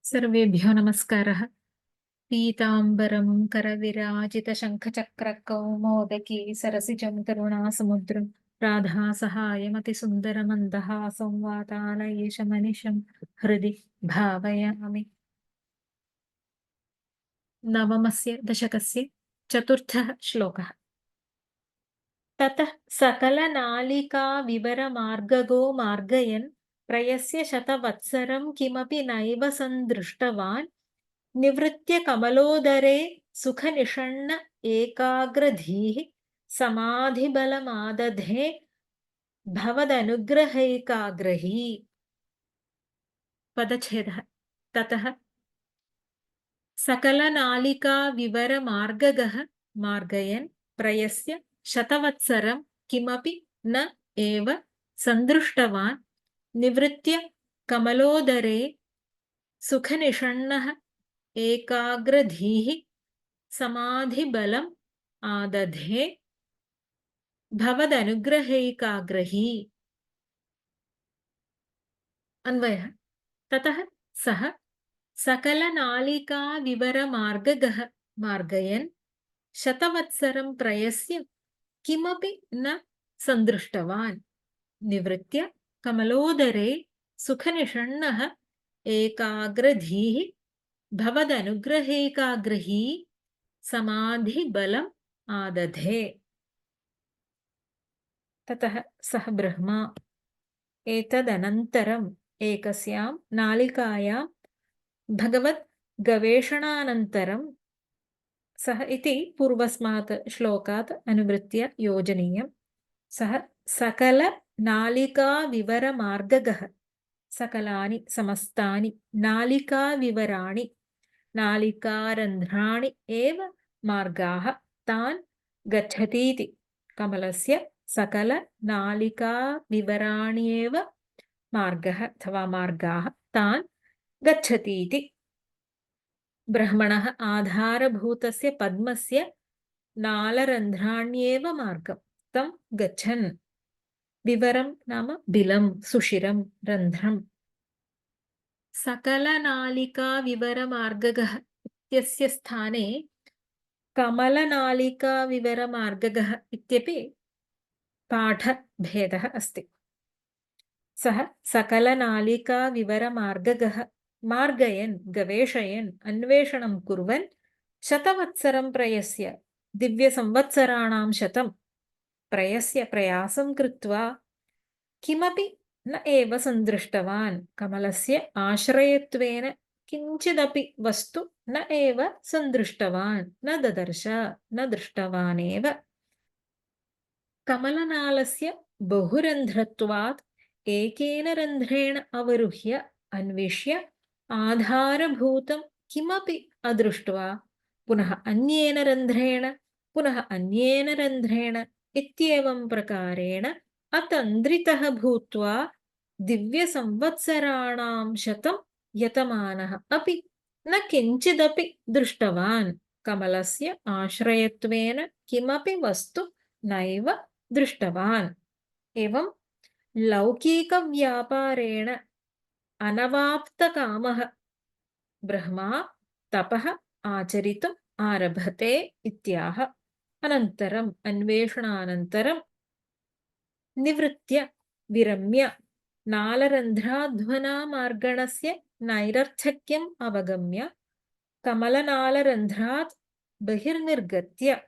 सर्वेभ्यो नमस्कारः। पीताम्बरं करविराजितशङ्खचक्रकौमोदकी सरसिजं करुणासमुद्रं राधासहायमतिसुन्दरमन्दहासं वातालयेशमनिशं हृदि भावयामि। नवमस्य दशकस्य चतुर्थः श्लोकः। ततः सकलनालिकाविवरमार्गगो मार्गयन् प्रयस्य शतवत्सरं किमपि नैव सन्दृष्टवान् निवृत्य कमलोदरे सुखनिषण्ण एकाग्रधीः समाधिबलमादधे भवदनुग्रहैकाग्रही। पदच्छेदः। ततः सकलनालिकाविवरमार्गगः मार्गयन् प्रयस्य शतवत्सरं किमपि न एव सन्दृष्टवान् निवृत्य कमलोदरे सुखनिषण्णः एकाग्रधीः समाधिबलम् आदधे भवदनुग्रहैकाग्रही। अन्वयः। ततः सः सकलनालिकाविवरमार्गगः मार्गयन् शतवत्सरं प्रयस्य किमपि न सन्दृष्टवान् निवृत्य कमलोदरे सुखनिषण्णः एकाग्रधीः भवदनुग्रहैकाग्रही समाधिबलम् आदधे। ततः सः ब्रह्मा एतदनन्तरम् एकस्यां नालिकायां भगवद् गवेषणानन्तरं सः इति पूर्वस्मात् श्लोकात् अनुवृत्य योजनीयं। सः सकलनालिकाविवरमार्गगः सकलानि समस्तानि नालिकाविवराणि नालिकारन्ध्राणि एव मार्गाः तान् गच्छतीति। कमलस्य सकलनालिकाविवराण्येव मार्गः अथवा मार्गाः तान् गच्छतीति। ब्रह्मणः आधारभूतस्य पद्मस्य नालरन्ध्राण्येव मार्गं तं गच्छन्। विवरं नाम बिलं सुशिरं रन्ध्रम्। सकलनालिकाविवरमार्गगः इत्यस्य स्थाने कमलनालिकाविवरमार्गगः इत्यपि पाठभेदः अस्ति। सः सकलनालिकाविवरमार्गगः मार्गयन् गवेषयन् अन्वेषणं कुर्वन् शतवत्सरं प्रयस्य दिव्यसंवत्सराणां शतं प्रयस्य प्रयासं कृत्वा किमपि न एव सन्दृष्टवान्। कमलस्य आश्रयत्वेन किञ्चिदपि वस्तु न एव सन्दृष्टवान्, न ददर्श, न दृष्टवानेव। कमलनालस्य बहुरन्ध्रत्वात् एकेन रन्ध्रेण अवरुह्य अन्विष्य आधारभूतं किमपि अदृष्ट्वा पुनः अन्येन रन्ध्रेण पुनः अन्येन रन्ध्रेण इत्येवं प्रकारेण अतन्द्रितः भूत्वा दिव्यसंवत्सराणां शतं यतमानः अपि न किञ्चिदपि दृष्टवान्। कमलस्य आश्रयत्वेन किमपि वस्तु नैव दृष्टवान्। एवं लौकिकव्यापारेण अनवाप्तकामः ब्रह्मा तपः आचरितुम् आरभते इत्याह। अनन्तरम् अन्वेषणानन्तरं निवृत्य विरम्य नालरन्ध्राध्वना मार्गणस्य नैरर्थक्यम् अवगम्य कमलनालरन्ध्रात् बहिर्निर्गत्य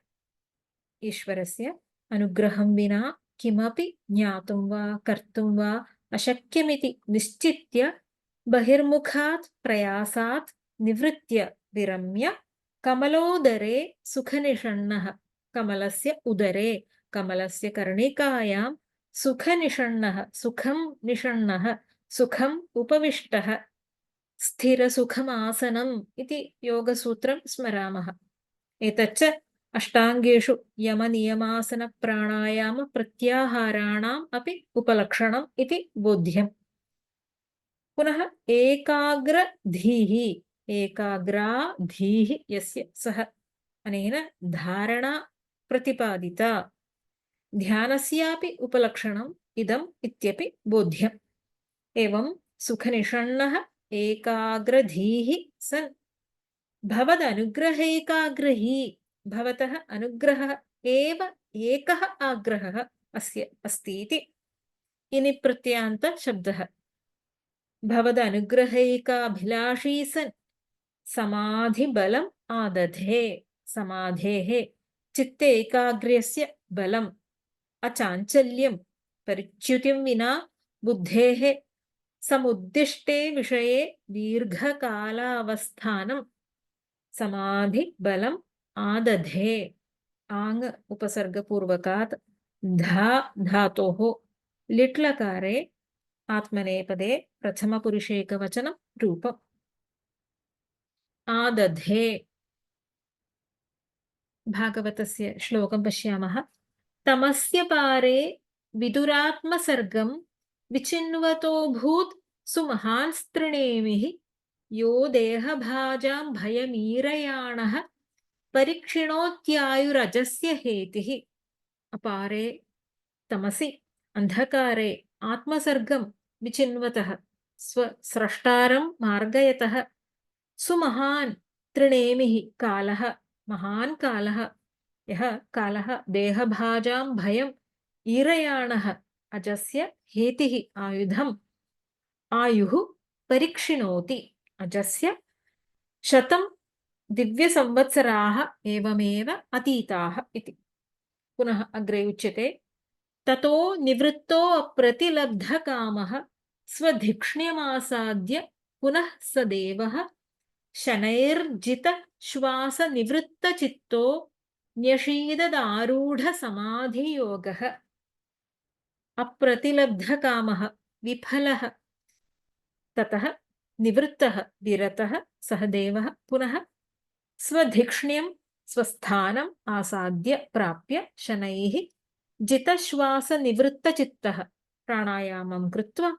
ईश्वरस्य अनुग्रहं विना किमपि ज्ञातुं वा कर्तुं वा अशक्यमिति निश्चित्य बहिर्मुखात् प्रयासात् निवृत्य विरम्य कमलोदरे सुखनिषण्णः कमलस्य उदरे कमलस्य कर्णिकायां सुखनिषण्णः सुखं निषण्णः सुखम् उपविष्टः स्थिरसुखमासनम् इति योगसूत्रं स्मरामः। एतच्च अष्टाङ्गेषु यमनियमासनप्राणायामप्रत्याहाराणाम् अपि उपलक्षणम् इति बोध्यम्। पुनः एकाग्रधीः एकाग्रा धीः यस्य सः अनेन धारणा प्रतिपादिता ध्यानस्यापि उपलक्षणम् इदम् इत्यपि बोध्यम्। एवं सुखनिषण्णः एकाग्रधीः सन् भवदनुग्रहेकाग्रही भवतः अनुग्रहः एव एकः आग्रहः अस्य अस्ति इति इनि प्रत्ययान्त शब्दः भवदनुग्रहेकाभिलाषी सन् समाधिबलम् आदधे समाधेः चित्ते एकाग्र्यस्य बलम् अचाञ्चल्यं परिच्युतिं विना बुद्धेः समुद्दिष्टे विषये दीर्घकालावस्थानं समाधि बलम् आदधे आङ् उपसर्गपूर्वकात् धा धातोः लिट्लकारे आत्मनेपदे प्रथमपुरुषेकवचनं रूपम् आदधे भागवतस्य श्लोकं पश्यामः तमस्य पारे विदुरात्मसर्गं विचिन्वतोऽभूत् सुमहान् स्त्रिणेमिः यो देहभाजां भयमीरयाणः परीक्षिणोत्यायुरजस्य हेतिः अपारे तमसि अंधकारे आत्मसर्गं विचिन्वतः स्वस्रष्टारं मार्गयतः सुमहान् त्रिणेमिः कालः महान् कालः यः कालः देहभाजां भयम् ईरयाणः अजस्य हेतिः आयुधम् आयुः परीक्षिणोति अजस्य शतं दिव्यसंवत्सराः एवमेव अतीताः इति पुनः अग्रे उच्यते ततो निवृत्तो अप्रतिलब्धकामः स्वधिक्ष्ण्यमासाद्य पुनः स देवः शनैर्जितश्वासनिवृत्तचित्तो न्यषीददारूढसमाधियोगः अप्रतिलब्धकामः विफलः ततः निवृत्तः विरतः सः देवः पुनः स्वधिक्ष्ण्यं स्वस्थानम् आसाद्य प्राप्य शनैः जितश्वासनिवृत्तचित्तः प्राणायामं कृत्वा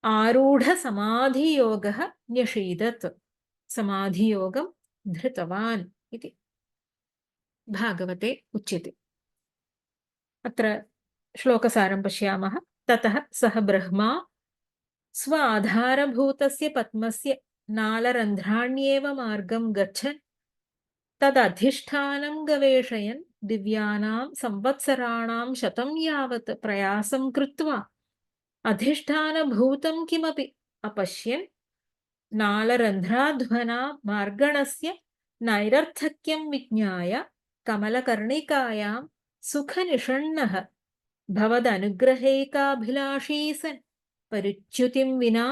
आरूढसमाधियोगः न्यषीदत् समाधियोगं धृतवान् इति भागवते उच्यते अत्र श्लोकसारं पश्यामः ततः सः ब्रह्मा स्व आधारभूतस्य पद्मस्य नालरन्ध्राण्येव मार्गं गच्छन् तदधिष्ठानं गवेषयन् दिव्यानां संवत्सराणां शतं यावत् प्रयासं कृत्वा अधिष्ठानभूतं किमपि अपश्यन् नालरन्ध्राध्वना मार्गणस्य नैरर्थक्यं विज्ञाय कमलकर्णिकायां सुखनिषण्णः भवदनुग्रहेकाभिलाषी सन् परिच्युतिं विना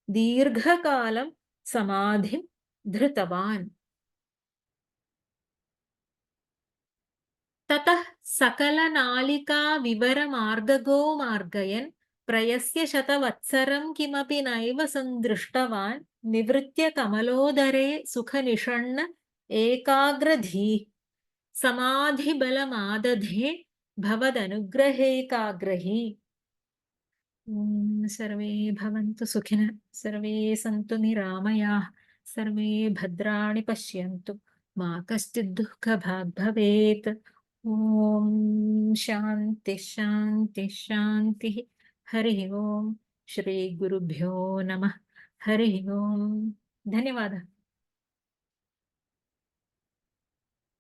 दीर्घकालं समाधिं धृतवान् ततः सकलनालिकाविवरमार्गगो मार्गयन् प्रयस्य शतवत्सरं किमपि नैव सन्दृष्टवान् निवृत्य कमलोदरे सुखनिषण्ण एकाग्रधीः समाधिबलमादधे भवदनुग्रहेकाग्रही सर्वे भवन्तु सुखिनः सर्वे सन्तु निरामयाः सर्वे भद्राणि पश्यन्तु मा कश्चित् दुःखभाग् भवेत् ॐ शान्ति शान्ति शान्तिः हरिः ॐ श्रीगुरुभ्यो नमः हरिः ॐ धन्यवादः